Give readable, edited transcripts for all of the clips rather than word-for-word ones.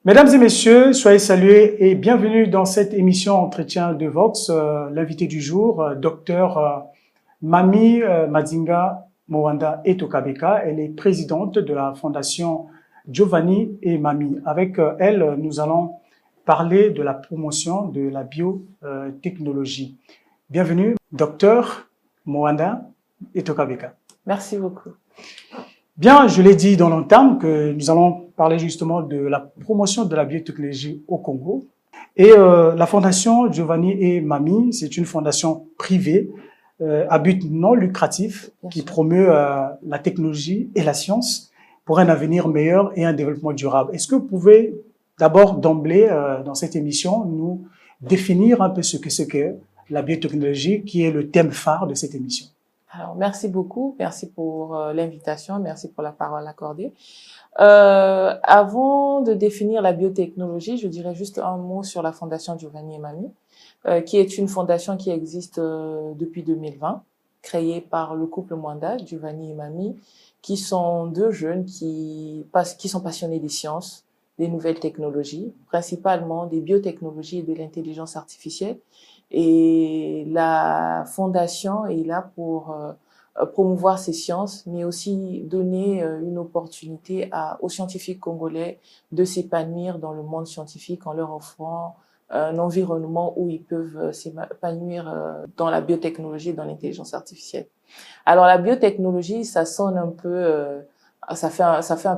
Mesdames et messieurs, soyez salués et bienvenue dans cette émission Entretien de Vox. L'invité du jour, docteur Mami Madinga Mwanda Etokabeka. Elle est présidente de la fondation Giovanni et Mami. Avec elle, nous allons parler de la promotion de la biotechnologie. Bienvenue, docteur Mwanda Etokabeka. Merci beaucoup. Bien, je l'ai dit dans l'entame que nous allons parler justement de la promotion de la biotechnologie au Congo. Et la fondation Giovanni et Mami, c'est une fondation privée à but non lucratif qui promeut la technologie et la science pour un avenir meilleur et un développement durable. Est-ce que vous pouvez d'abord d'emblée dans cette émission nous définir un peu ce qu'est la biotechnologie, qui est le thème phare de cette émission? Alors, merci beaucoup. Merci pour l'invitation. Merci pour la parole accordée. Avant de définir la biotechnologie, je dirais juste un mot sur la fondation Giovanni et Mami, qui est une fondation qui existe depuis 2020, créée par le couple Mwanda, Giovanni et Mami, qui sont deux jeunes qui sont passionnés des sciences, des nouvelles technologies, principalement des biotechnologies et de l'intelligence artificielle. Et la fondation est là pour promouvoir ces sciences, mais aussi donner une opportunité aux scientifiques congolais de s'épanouir dans le monde scientifique en leur offrant un environnement où ils peuvent s'épanouir dans la biotechnologie et dans l'intelligence artificielle. Alors la biotechnologie, ça sonne un peu, ça fait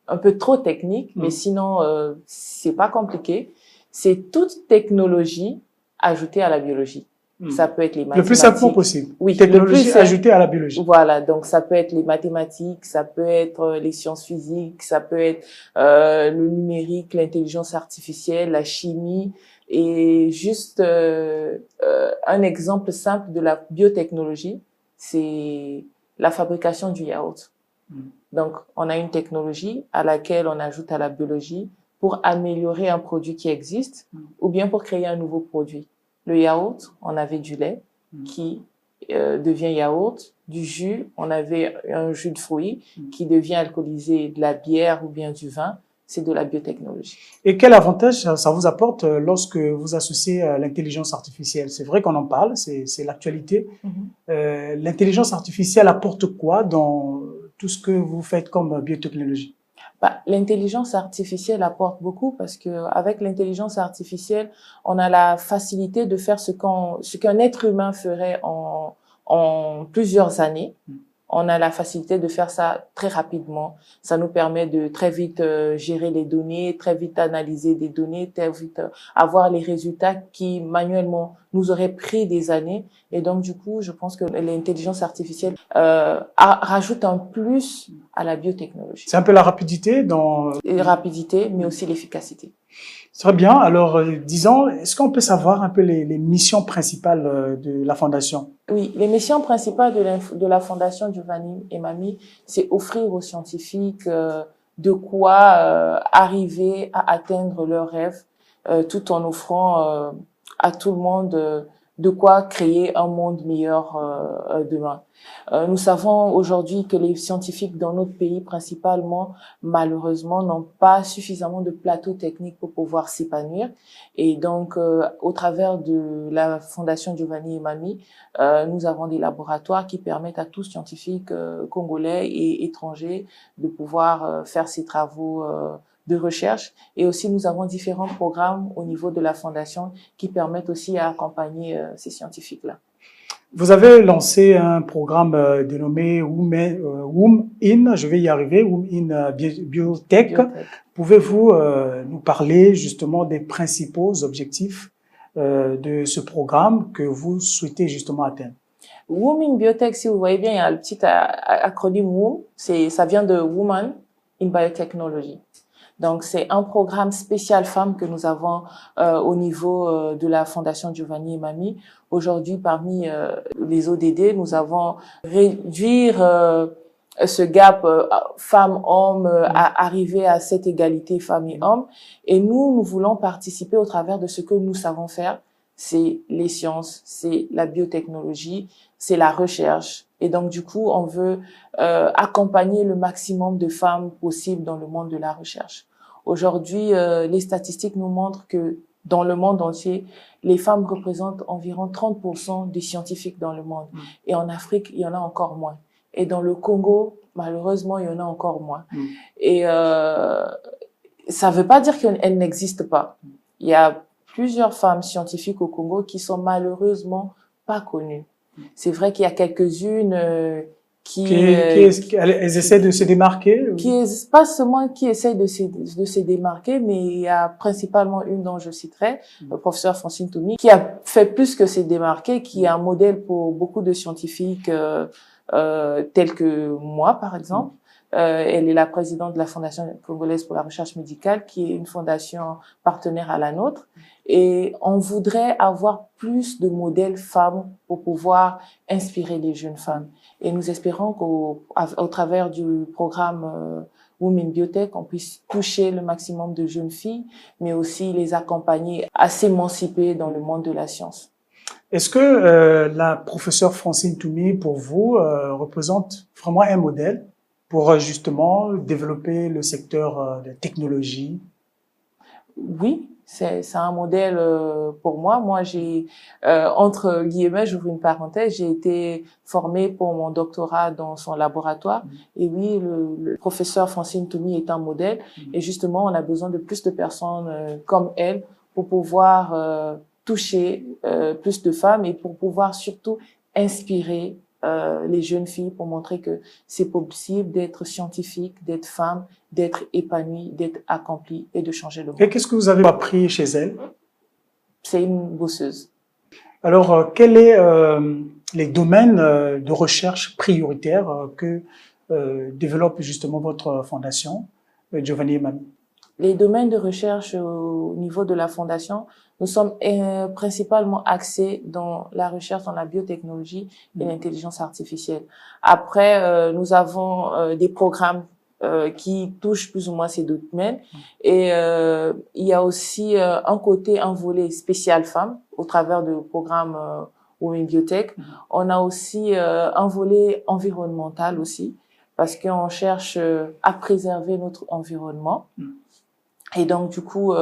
un peu trop technique, mais sinon c'est pas compliqué. C'est toute technologie ajoutée à la biologie. Ça peut être les mathématiques. Le plus simplement possible. Oui. Technologie ajoutée à la biologie. Voilà. Donc, ça peut être les mathématiques, ça peut être les sciences physiques, ça peut être le numérique, l'intelligence artificielle, la chimie. Et juste un exemple simple de la biotechnologie, c'est la fabrication du yaourt. Donc, on a une technologie à laquelle on ajoute à la biologie pour améliorer un produit qui existe ou bien pour créer un nouveau produit. Le yaourt, on avait du lait qui devient yaourt, du jus, on avait un jus de fruits qui devient alcoolisé, de la bière ou bien du vin, c'est de la biotechnologie. Et quel avantage ça vous apporte lorsque vous associez l'intelligence artificielle? C'est vrai qu'on en parle, c'est l'actualité. L'intelligence artificielle apporte quoi dans tout ce que vous faites comme biotechnologie? L'intelligence artificielle apporte beaucoup parce que avec l'intelligence artificielle, on a la facilité de faire ce qu'un être humain ferait en plusieurs années. On a la facilité de faire ça très rapidement. Ça nous permet de très vite gérer les données, très vite analyser des données, très vite avoir les résultats qui manuellement nous auraient pris des années. Et donc du coup, je pense que l'intelligence artificielle rajoute un plus à la biotechnologie. C'est un peu la rapidité dans... La rapidité, mais aussi l'efficacité. Très bien. Alors, disons, est-ce qu'on peut savoir un peu les missions principales de la Fondation? Oui, les missions principales de la Fondation Giovanni et Mami, c'est offrir aux scientifiques de quoi arriver à atteindre leurs rêves, tout en offrant à tout le monde de quoi créer un monde meilleur demain. Nous savons aujourd'hui que les scientifiques dans notre pays, principalement, malheureusement, n'ont pas suffisamment de plateaux techniques pour pouvoir s'épanouir. Et donc, au travers de la Fondation Giovanni et Mami, nous avons des laboratoires qui permettent à tous scientifiques congolais et étrangers de pouvoir faire ces travaux de recherche. Et aussi, nous avons différents programmes au niveau de la Fondation qui permettent aussi à accompagner ces scientifiques-là. Vous avez lancé un programme dénommé Woom In, je vais y arriver, Woom In Biotech. Pouvez-vous nous parler justement des principaux objectifs de ce programme que vous souhaitez justement atteindre? Woom In Biotech, si vous voyez bien, il y a le petit acronyme WOM, ça vient de Woman in Biotechnology. Donc, c'est un programme spécial femmes que nous avons au niveau de la Fondation Giovanni et Mami. Aujourd'hui, parmi les ODD, nous avons réduire ce gap femmes-hommes à arriver à cette égalité femmes et hommes. Et nous voulons participer au travers de ce que nous savons faire. C'est les sciences, c'est la biotechnologie, c'est la recherche. Et donc, du coup, on veut accompagner le maximum de femmes possible dans le monde de la recherche. Aujourd'hui, les statistiques nous montrent que dans le monde entier, les femmes représentent environ 30% des scientifiques dans le monde. Et en Afrique, il y en a encore moins. Et dans le Congo, malheureusement, il y en a encore moins. Et ça ne veut pas dire qu'elles n'existent pas. Il y a plusieurs femmes scientifiques au Congo qui sont malheureusement pas connues. C'est vrai qu'il y a quelques-unes elles essaient de se démarquer. Pas seulement qui essayent de se démarquer, mais il y a principalement une dont je citerai, le professeur Francine Toumi, qui a fait plus que se démarquer, qui est un modèle pour beaucoup de scientifiques tels que moi, par exemple. Elle est la présidente de la Fondation congolaise pour la recherche médicale, qui est une fondation partenaire à la nôtre. Et on voudrait avoir plus de modèles femmes pour pouvoir inspirer les jeunes femmes. Et nous espérons qu'au travers du programme Women Biotech, on puisse toucher le maximum de jeunes filles, mais aussi les accompagner à s'émanciper dans le monde de la science. Est-ce que la professeure Francine Toumi, pour vous, représente vraiment un modèle pour justement développer le secteur de technologie? Oui, c'est un modèle pour moi. Moi, j'ai entre guillemets, j'ouvre une parenthèse, j'ai été formée pour mon doctorat dans son laboratoire. Et oui, le professeur Francine Toumi est un modèle. Et justement, on a besoin de plus de personnes comme elle pour pouvoir toucher plus de femmes et pour pouvoir surtout inspirer les jeunes filles pour montrer que c'est possible d'être scientifique, d'être femme, d'être épanouie, d'être accomplie et de changer le monde. Et qu'est-ce que vous avez appris chez elle? C'est une bosseuse. Alors, quels sont les domaines de recherche prioritaires que développe justement votre fondation, Giovanni et Mamie? Les domaines de recherche au niveau de la fondation, nous sommes principalement axés dans la recherche dans la biotechnologie et l'intelligence artificielle. Après, nous avons des programmes qui touchent plus ou moins ces deux domaines. Et il y a aussi un volet spécial femmes au travers du programme Women Biotech. On a aussi un volet environnemental aussi, parce qu'on cherche à préserver notre environnement. Et donc, du coup,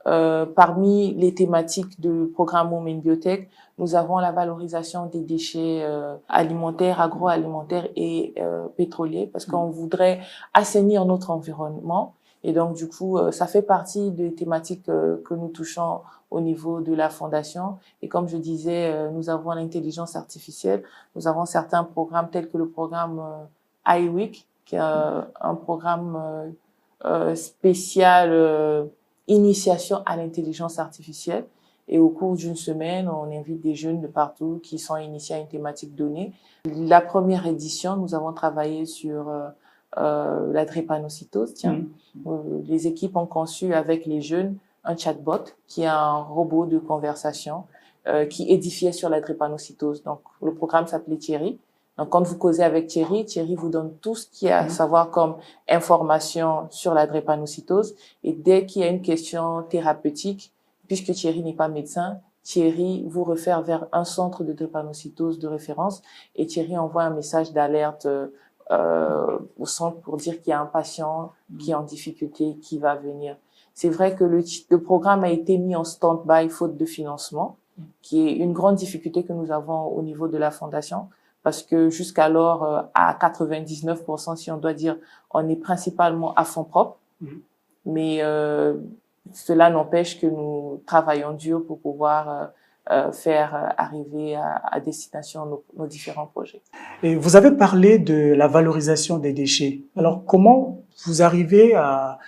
parmi les thématiques du programme Women Biotech, nous avons la valorisation des déchets alimentaires, agroalimentaires et pétroliers, parce qu'on voudrait assainir notre environnement. Et donc, du coup, ça fait partie des thématiques que nous touchons au niveau de la fondation. Et comme je disais, nous avons l'intelligence artificielle. Nous avons certains programmes tels que le programme iWeek, qui est un programme spécial initiation à l'intelligence artificielle. Et au cours d'une semaine, on invite des jeunes de partout qui sont initiés à une thématique donnée. La première édition, nous avons travaillé sur la drépanocytose. Les équipes ont conçu avec les jeunes un chatbot qui est un robot de conversation qui édifiait sur la drépanocytose. Donc, le programme s'appelait Thierry. Donc, quand vous causez avec Thierry, Thierry vous donne tout ce qu'il y a à savoir comme information sur la drépanocytose. Et dès qu'il y a une question thérapeutique, puisque Thierry n'est pas médecin, Thierry vous réfère vers un centre de drépanocytose de référence et Thierry envoie un message d'alerte au centre pour dire qu'il y a un patient qui est en difficulté, qui va venir. C'est vrai que le programme a été mis en stand-by faute de financement, qui est une grande difficulté que nous avons au niveau de la fondation. Parce que jusqu'alors, à 99%, si on doit dire, on est principalement à fonds propres. Mais cela n'empêche que nous travaillons dur pour pouvoir faire arriver à destination nos différents projets. Et vous avez parlé de la valorisation des déchets. Alors, comment vous arrivez à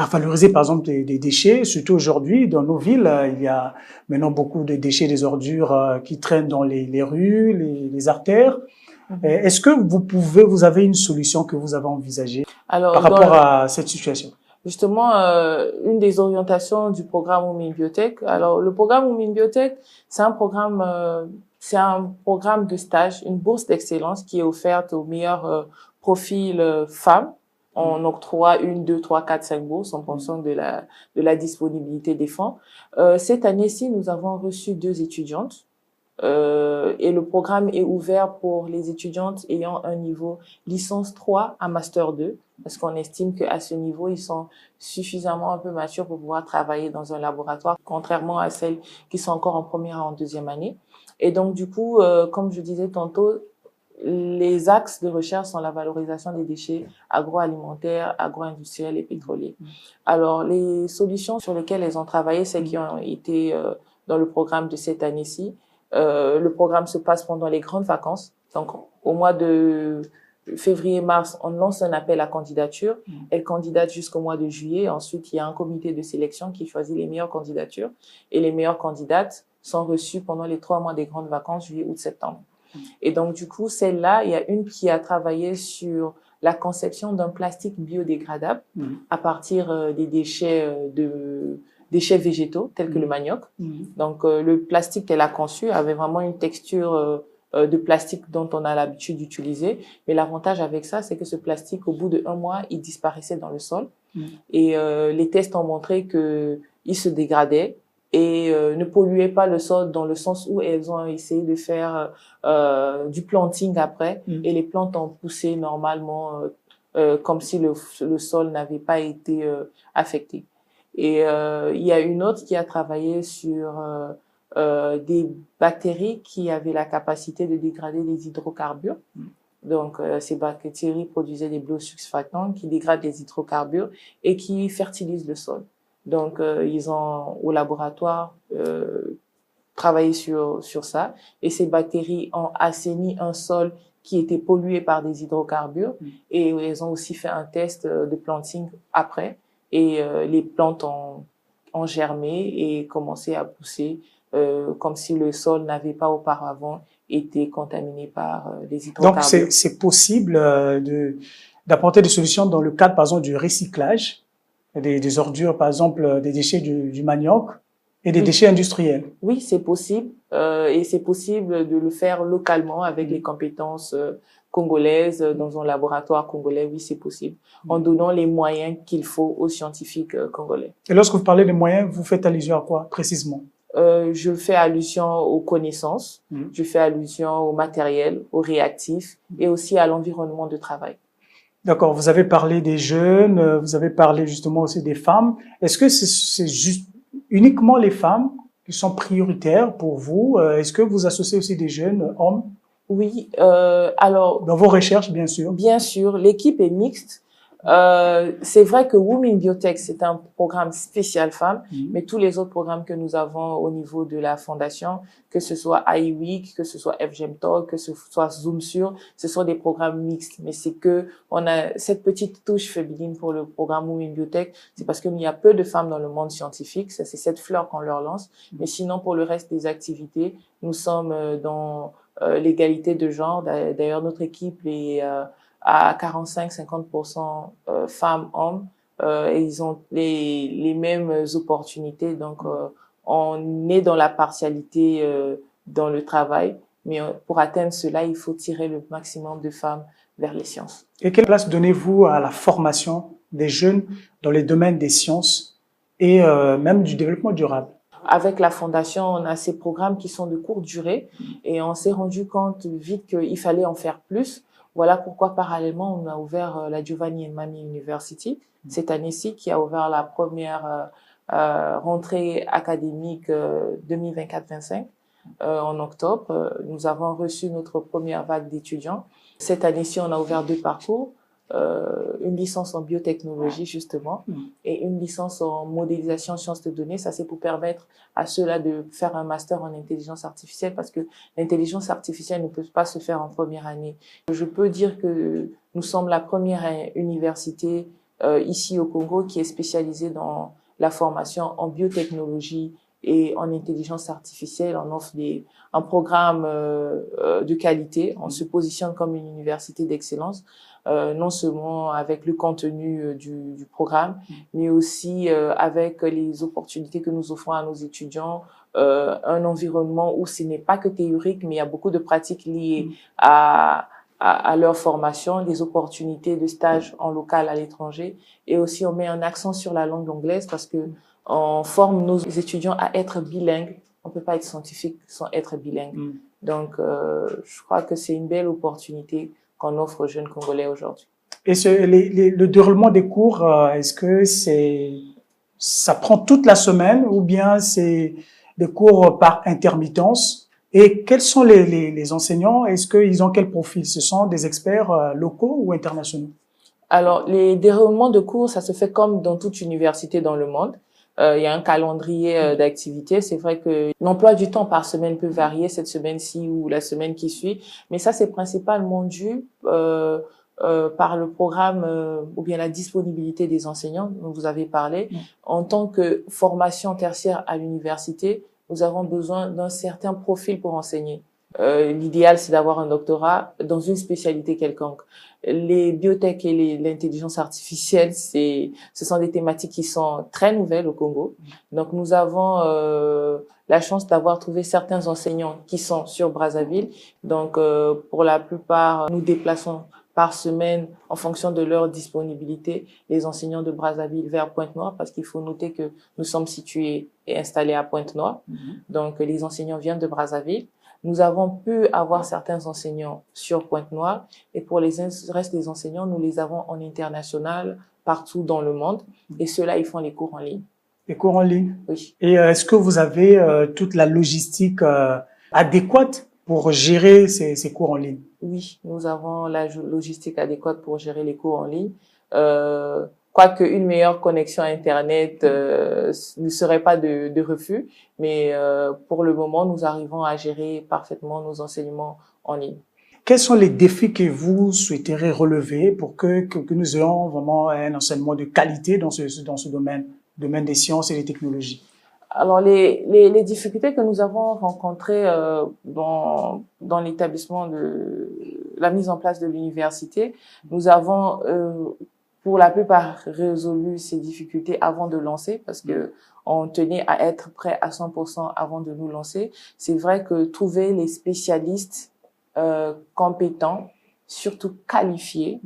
valoriser, par exemple, des déchets? Surtout aujourd'hui, dans nos villes, il y a maintenant beaucoup de déchets, des ordures qui traînent dans les rues, les artères. Est-ce que vous avez une solution que vous avez envisagée par rapport à cette situation? Justement, une des orientations du programme Women Biotech. Alors, le programme Women Biotech, c'est un programme de stage, une bourse d'excellence qui est offerte aux meilleurs profils femmes. On octroie 1, 2, 3, 4, 5 bourses en fonction de la disponibilité des fonds. Cette année-ci, nous avons reçu 2 étudiantes. Et le programme est ouvert pour les étudiantes ayant un niveau licence 3 à master 2. parce qu'on estime qu'à ce niveau, ils sont suffisamment un peu matures pour pouvoir travailler dans un laboratoire, contrairement à celles qui sont encore en première et en deuxième année. Et donc, du coup, comme je disais tantôt, les axes de recherche sont la valorisation des déchets agroalimentaires, agro-industriels et pétroliers. Alors, les solutions sur lesquelles elles ont travaillé, celles qui ont été dans le programme de cette année-ci, le programme se passe pendant les grandes vacances. Donc, au mois de février-mars, on lance un appel à candidature. Elle candidate jusqu'au mois de juillet. Ensuite, il y a un comité de sélection qui choisit les meilleures candidatures. Et les meilleures candidates sont reçues pendant les 3 mois des grandes vacances, juillet, août, septembre. Et donc, du coup, celle-là, il y a une qui a travaillé sur la conception d'un plastique biodégradable à partir des déchets végétaux, tels que le manioc. Donc, le plastique qu'elle a conçu avait vraiment une texture de plastique dont on a l'habitude d'utiliser. Mais l'avantage avec ça, c'est que ce plastique, au bout de 1 mois, il disparaissait dans le sol. Et les tests ont montré que il se dégradait et ne polluait pas le sol, dans le sens où elles ont essayé de faire du planting après, et les plantes ont poussé normalement comme si le sol n'avait pas été affecté. Et il y a une autre qui a travaillé sur des bactéries qui avaient la capacité de dégrader les hydrocarbures. Donc, ces bactéries produisaient des biosurfactants qui dégradent les hydrocarbures et qui fertilisent le sol. Donc, ils ont, au laboratoire, travaillé sur ça. Et ces bactéries ont assaini un sol qui était pollué par des hydrocarbures. Et ils ont aussi fait un test de planting après. Et les plantes ont germé et commencé à pousser comme si le sol n'avait pas auparavant été contaminé par les hydrocarbures. Donc, c'est possible d'apporter des solutions dans le cadre, par exemple, du recyclage des ordures, par exemple, des déchets du manioc et des déchets industriels. Oui, c'est possible. Et c'est possible de le faire localement avec les compétences congolaises dans un laboratoire congolais. Oui, c'est possible. En donnant les moyens qu'il faut aux scientifiques congolais. Et lorsque vous parlez des moyens, vous faites allusion à quoi précisément? Je fais allusion aux connaissances, je fais allusion au matériel, aux réactifs et aussi à l'environnement de travail. D'accord, vous avez parlé des jeunes, vous avez parlé justement aussi des femmes. Est-ce que c'est juste uniquement les femmes qui sont prioritaires pour vous? Est-ce que vous associez aussi des jeunes hommes? Oui, alors... Dans vos recherches, bien sûr. Bien sûr, l'équipe est mixte. C'est vrai que Women Biotech, c'est un programme spécial femmes, mais tous les autres programmes que nous avons au niveau de la fondation, que ce soit iWeek, que ce soit FGM Talk, que ce soit Zoom Sur, ce sont des programmes mixtes. Mais c'est que on a cette petite touche féminine pour le programme Women Biotech, c'est parce qu'il y a peu de femmes dans le monde scientifique, c'est cette fleur qu'on leur lance. Mais sinon, pour le reste des activités, nous sommes dans l'égalité de genre. D'ailleurs, notre équipe est à 45-50% femmes-hommes, et ils ont les mêmes opportunités. Donc, on est dans la partialité dans le travail, mais pour atteindre cela, il faut tirer le maximum de femmes vers les sciences. Et quelle place donnez-vous à la formation des jeunes dans les domaines des sciences et même du développement durable? Avec la fondation, on a ces programmes qui sont de courte durée et on s'est rendu compte vite qu'il fallait en faire plus. Voilà pourquoi, parallèlement, on a ouvert la Giovanni Mami University cette année-ci, qui a ouvert la première rentrée académique 2024-25 en octobre. Nous avons reçu notre première vague d'étudiants. Cette année-ci, on a ouvert 2 parcours. Une licence en biotechnologie justement et une licence en modélisation sciences de données. Ça, c'est pour permettre à ceux-là de faire un master en intelligence artificielle, parce que l'intelligence artificielle ne peut pas se faire en première année. Je peux dire que nous sommes la première université ici au Congo qui est spécialisée dans la formation en biotechnologie et en intelligence artificielle. On offre un programme de qualité. On se positionne comme une université d'excellence, non seulement avec le contenu du programme, mais aussi avec les opportunités que nous offrons à nos étudiants, un environnement où ce n'est pas que théorique, mais il y a beaucoup de pratiques liées à leur formation, des opportunités de stage en local à l'étranger, et aussi on met un accent sur la langue anglaise parce que on forme nos étudiants à être bilingues. On peut pas être scientifique sans être bilingue. Donc, je crois que c'est une belle opportunité qu'on offre aux jeunes Congolais aujourd'hui. Et le déroulement des cours, est-ce que ça prend toute la semaine ou bien c'est des cours par intermittence? Et quels sont les enseignants? Est-ce qu'ils ont quel profil? Ce sont des experts locaux ou internationaux? Alors, les déroulements de cours, ça se fait comme dans toute université dans le monde. Il y a un calendrier d'activités. C'est vrai que l'emploi du temps par semaine peut varier cette semaine-ci ou la semaine qui suit, mais ça, c'est principalement dû par le programme ou bien la disponibilité des enseignants dont vous avez parlé. En tant que formation tertiaire à l'université, nous avons besoin d'un certain profil pour enseigner. L'idéal, c'est d'avoir un doctorat dans une spécialité quelconque. Les biotech et l'intelligence artificielle, ce sont des thématiques qui sont très nouvelles au Congo. Donc, nous avons la chance d'avoir trouvé certains enseignants qui sont sur Brazzaville. Donc, pour la plupart, nous déplaçons par semaine en fonction de leur disponibilité les enseignants de Brazzaville vers Pointe-Noire, parce qu'il faut noter que nous sommes situés et installés à Pointe-Noire. Donc, les enseignants viennent de Brazzaville. Nous avons pu avoir certains enseignants sur Pointe-Noire et pour les restes des enseignants, nous les avons en international partout dans le monde et ceux-là, ils font les cours en ligne. Les cours en ligne? Oui. Et est-ce que vous avez toute la logistique adéquate pour gérer ces cours en ligne? Oui, nous avons la logistique adéquate pour gérer les cours en ligne. Quoique une meilleure connexion Internet ne serait pas de refus, mais pour le moment, nous arrivons à gérer parfaitement nos enseignements en ligne. Quels sont les défis que vous souhaiteriez relever pour que nous ayons vraiment un enseignement de qualité dans ce domaine des sciences et des technologies? Alors, les difficultés que nous avons rencontrées dans l'établissement de la mise en place de l'université, nous avons pour la plupart résolu ces difficultés avant de lancer parce que on tenait à être prêt à 100% avant de nous lancer. C'est vrai que trouver les spécialistes compétents, surtout qualifiés,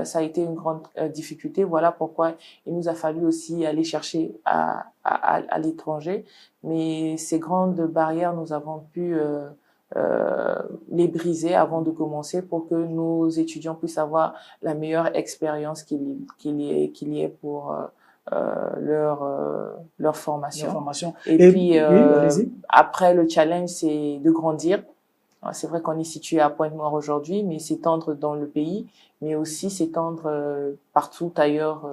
ça a été une grande difficulté. Voilà pourquoi il nous a fallu aussi aller chercher à l'étranger. Mais ces grandes barrières, nous avons pu les briser avant de commencer pour que nos étudiants puissent avoir la meilleure expérience qu'il y ait pour leur formation. Et puis, oui, après, le challenge, c'est de grandir. C'est vrai qu'on est situé à Pointe-Noire aujourd'hui, mais s'étendre dans le pays, mais aussi s'étendre partout ailleurs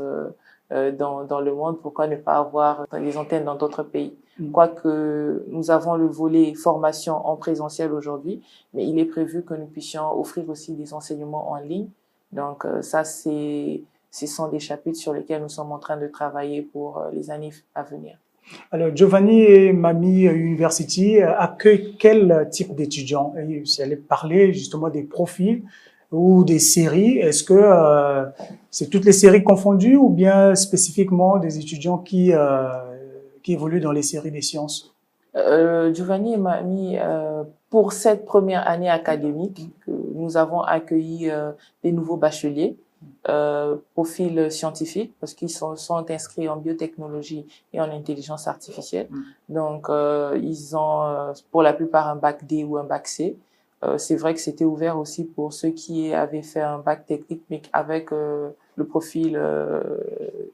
dans le monde. Pourquoi ne pas avoir des antennes dans d'autres pays? Quoique nous avons le volet formation en présentiel aujourd'hui, mais il est prévu que nous puissions offrir aussi des enseignements en ligne. Donc ça, ce sont des chapitres sur lesquels nous sommes en train de travailler pour les années à venir. Alors, Giovanni et Mamie University accueille quel type d'étudiants? Si elle parler justement des profils ou des séries, est-ce que c'est toutes les séries confondues ou bien spécifiquement des étudiants qui évoluent dans les séries des sciences? Giovanni et Mamie, pour cette première année académique, nous avons accueilli des nouveaux bacheliers. Profil scientifique parce qu'ils sont inscrits en biotechnologie et en intelligence artificielle. Donc, ils ont pour la plupart un bac D ou un bac C. C'est vrai que c'était ouvert aussi pour ceux qui avaient fait un bac technique mais avec le profil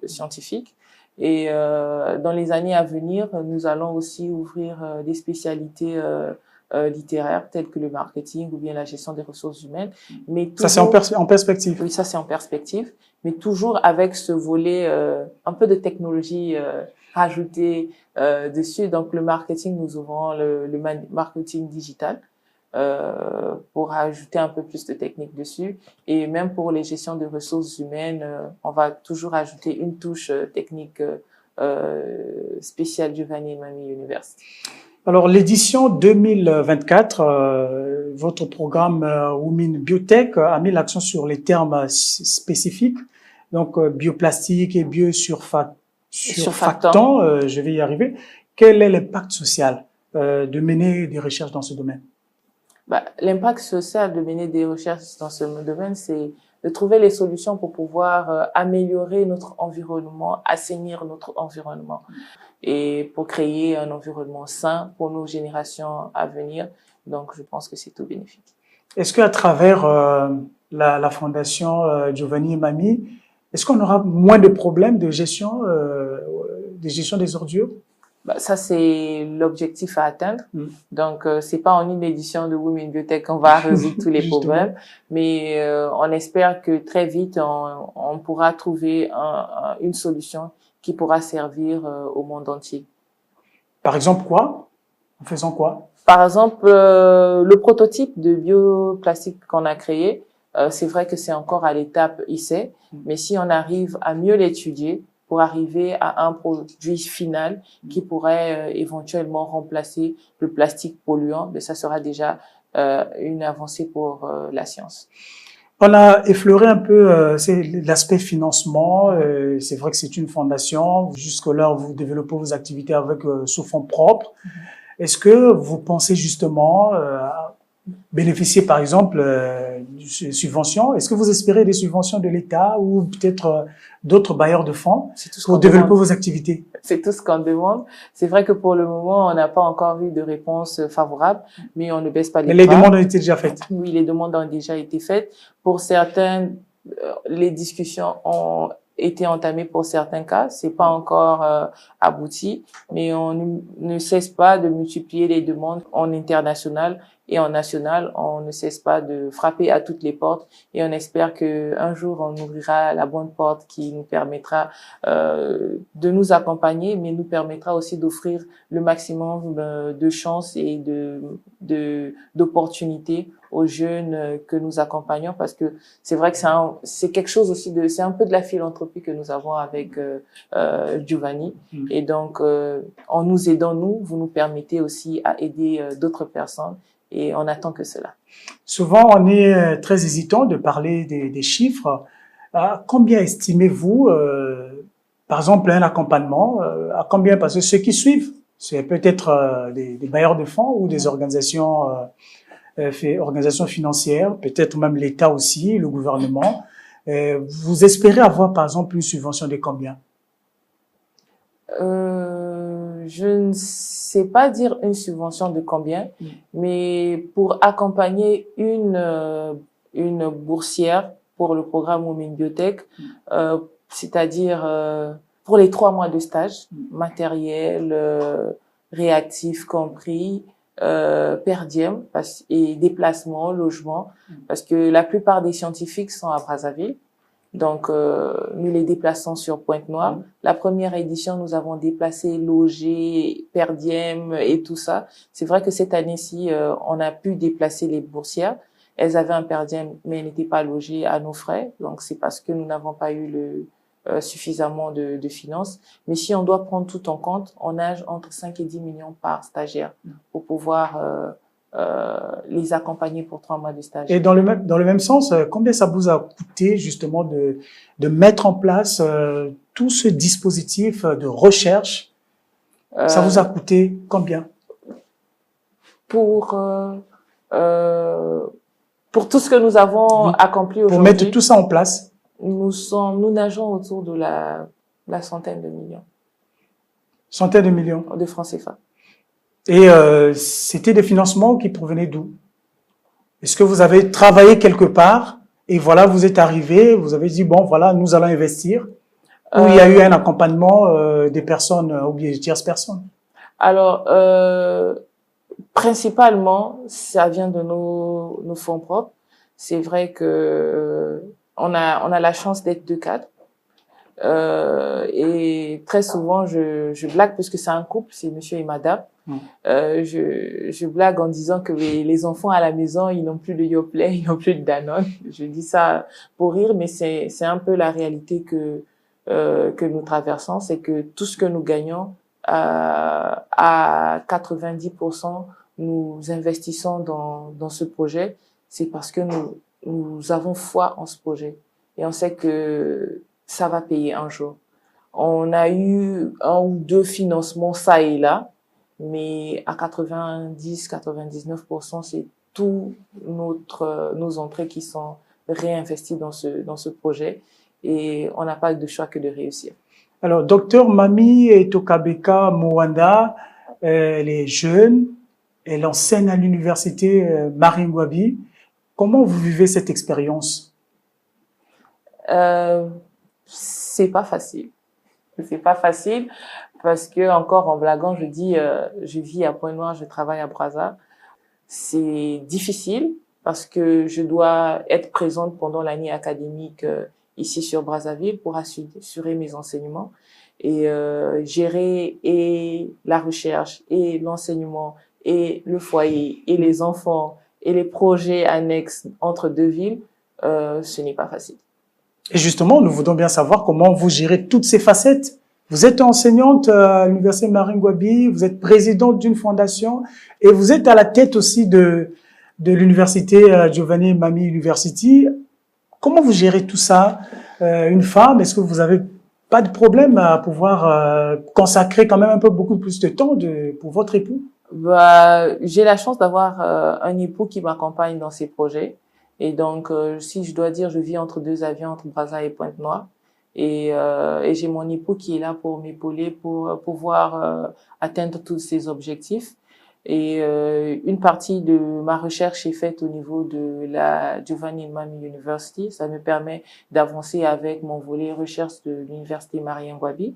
scientifique. Et dans les années à venir, nous allons aussi ouvrir des spécialités littéraires telles que le marketing ou bien la gestion des ressources humaines. Mais toujours, ça, c'est en perspective. Oui, ça c'est en perspective, mais toujours avec ce volet un peu de technologie rajouté dessus. Donc le marketing, nous ouvrons le marketing digital pour ajouter un peu plus de technique dessus. Et même pour les gestions de ressources humaines, on va toujours ajouter une touche technique spéciale Giovanni et Mamie University. Alors, l'édition 2024, votre programme Women Biotech a mis l'accent sur les termes spécifiques, donc bioplastique et biosurfactant, je vais y arriver. Quel est l'impact social de mener des recherches dans ce domaine? L'impact social de mener des recherches dans ce domaine, c'est de trouver les solutions pour pouvoir améliorer notre environnement, assainir notre environnement et pour créer un environnement sain pour nos générations à venir. Donc, je pense que c'est tout bénéfique. Est-ce qu'à travers la fondation Giovanni et Mamie, est-ce qu'on aura moins de problèmes de gestion des ordures? Bah, ça, c'est l'objectif à atteindre. Donc, c'est pas en une édition de Women Biotech qu'on va résoudre tous les problèmes, mais on espère que très vite, on pourra trouver une solution qui pourra servir au monde entier. Par exemple, quoi? En faisant quoi? Par exemple, le prototype de bioplastique qu'on a créé, c'est vrai que c'est encore à l'étape essai, mais si on arrive à mieux l'étudier, pour arriver à un produit final qui pourrait éventuellement remplacer le plastique polluant, mais ça sera déjà une avancée pour la science. On a effleuré un peu l'aspect financement. C'est vrai que c'est une fondation. Jusque-là, vous développez vos activités avec sous fonds propres. Est-ce que vous pensez justement bénéficier, par exemple, de subventions? Est-ce que vous espérez des subventions de l'État ou peut-être d'autres bailleurs de fonds pour développer vos activités? C'est tout ce qu'on demande. C'est vrai que pour le moment, on n'a pas encore eu de réponse favorable, mais on ne baisse pas les bras. Mais les demandes ont été déjà faites? Oui, les demandes ont déjà été faites. Pour certains, les discussions ont été entamées pour certains cas. C'est pas encore abouti, mais on ne cesse pas de multiplier les demandes en international et en national. On ne cesse pas de frapper à toutes les portes et on espère que un jour on ouvrira la bonne porte qui nous permettra de nous accompagner, mais nous permettra aussi d'offrir le maximum de chances et d'opportunités aux jeunes que nous accompagnons, parce que c'est vrai que c'est quelque chose aussi c'est un peu de la philanthropie que nous avons avec Giovanni. Et donc en nous aidant, vous nous permettez aussi à aider d'autres personnes. Et on attend que cela. Souvent, on est très hésitant de parler des chiffres. Combien estimez-vous, par exemple, un accompagnement, à combien? Parce que ceux qui suivent, c'est peut-être des bailleurs de fonds ou des organisations financières, peut-être même l'État aussi, le gouvernement. Vous espérez avoir, par exemple, une subvention de combien? Je ne sais pas dire une subvention de combien, mais pour accompagner une boursière pour le programme Women Biotech, c'est-à-dire pour les 3 mois de stage, matériel, réactif compris, per diem et déplacement, logement, parce que la plupart des scientifiques sont à Brazzaville. Donc, nous les déplaçons sur Pointe-Noire. La première édition, nous avons déplacé, logé, per diem et tout ça. C'est vrai que cette année-ci, on a pu déplacer les boursières. Elles avaient un per diem, mais elles n'étaient pas logées à nos frais. Donc, c'est parce que nous n'avons pas eu suffisamment de finances. Mais si on doit prendre tout en compte, on nage entre 5 et 10 millions par stagiaire pour pouvoir les accompagner pour 3 mois de stage. Et dans le même sens, combien ça vous a coûté justement de mettre en place tout ce dispositif de recherche? Ça vous a coûté combien? Pour tout ce que nous avons accompli aujourd'hui. Pour mettre tout ça en place? Nous nageons autour de la centaine de millions. Centaines de millions? De francs CFA. Et c'était des financements qui provenaient d'où? Est-ce que vous avez travaillé quelque part et voilà, vous êtes arrivé, vous avez dit, bon, voilà, nous allons investir, ou il y a eu un accompagnement des personnes ou des tierces personnes? Alors, principalement, ça vient de nos fonds propres. C'est vrai que on a la chance d'être 2 cadres. Et très souvent, je blague, puisque c'est un couple, c'est monsieur et madame. Je blague en disant que les enfants à la maison, ils n'ont plus de Yoplait, ils n'ont plus de Danone. Je dis ça pour rire, mais c'est un peu la réalité que nous traversons. C'est que tout ce que nous gagnons, à 90%, nous investissons dans ce projet. C'est parce que nous avons foi en ce projet. Et on sait que ça va payer un jour. On a eu 1 ou 2 financements ça et là, mais à 90-99%, c'est tout nos entrées qui sont réinvesties dans ce projet, et on n'a pas de choix que de réussir. Alors, docteur Mamie Tokabeka Mwanda, elle est jeune, elle enseigne à l'université Marie Ngouabi. Comment vous vivez cette expérience? C'est pas facile. C'est pas facile parce que, encore en blaguant, je dis, je vis à Pointe-Noire, je travaille à Brazza. C'est difficile parce que je dois être présente pendant l'année académique ici sur Brazzaville pour assurer mes enseignements et gérer et la recherche et l'enseignement et le foyer et les enfants et les projets annexes entre deux villes, ce n'est pas facile. Et justement, nous voudrions bien savoir comment vous gérez toutes ces facettes. Vous êtes enseignante à l'Université Marine Ngouabi, vous êtes présidente d'une fondation et vous êtes à la tête aussi de l'Université Giovanni et Mamie University. Comment vous gérez tout ça? Une femme, est-ce que vous avez pas de problème à pouvoir consacrer quand même un peu beaucoup plus de temps pour votre époux? Bah, j'ai la chance d'avoir un époux qui m'accompagne dans ces projets. Et donc, si je dois dire, je vis entre deux avions, entre Brazza et Pointe-Noire. Et j'ai mon époux qui est là pour m'épauler, pour pouvoir atteindre tous ces objectifs. Et une partie de ma recherche est faite au niveau de la Giovanni Mamie University. Ça me permet d'avancer avec mon volet recherche de l'Université Marien Ngouabi.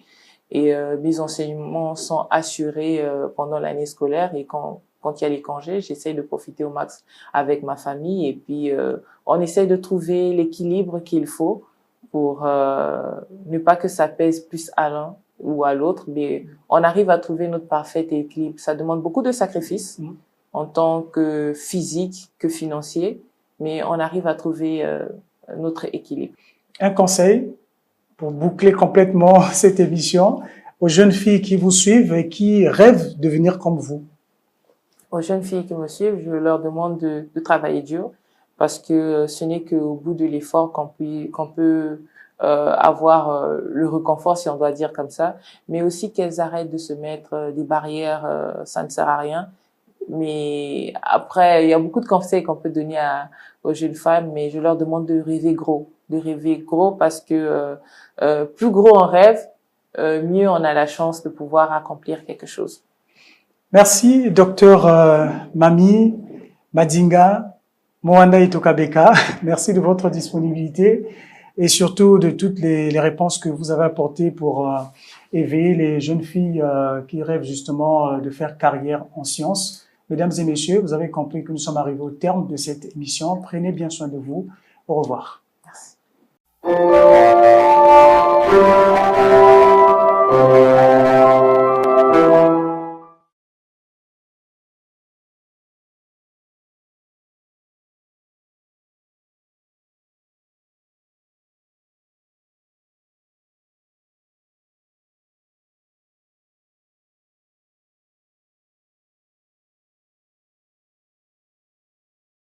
Et mes enseignements sont assurés pendant l'année scolaire. Et quand il y a les congés, j'essaie de profiter au max avec ma famille. Et puis, on essaie de trouver l'équilibre qu'il faut pour ne pas que ça pèse plus à l'un ou à l'autre, mais on arrive à trouver notre parfait équilibre. Ça demande beaucoup de sacrifices en tant que physique, que financier, mais on arrive à trouver notre équilibre. Un conseil pour boucler complètement cette émission aux jeunes filles qui vous suivent et qui rêvent de devenir comme vous? Aux jeunes filles qui me suivent, je leur demande de travailler dur parce que ce n'est qu'au bout de l'effort qu'on peut avoir le réconfort, si on doit dire comme ça, mais aussi qu'elles arrêtent de se mettre des barrières, ça ne sert à rien. Mais après, il y a beaucoup de conseils qu'on peut donner aux jeunes femmes, mais je leur demande de rêver gros parce que plus gros on rêve, mieux on a la chance de pouvoir accomplir quelque chose. Merci, docteur Mamie Madinga Moanda Itokabeka. Merci de votre disponibilité et surtout de toutes les réponses que vous avez apportées pour éveiller les jeunes filles qui rêvent justement de faire carrière en sciences. Mesdames et messieurs, vous avez compris que nous sommes arrivés au terme de cette émission. Prenez bien soin de vous. Au revoir. Merci.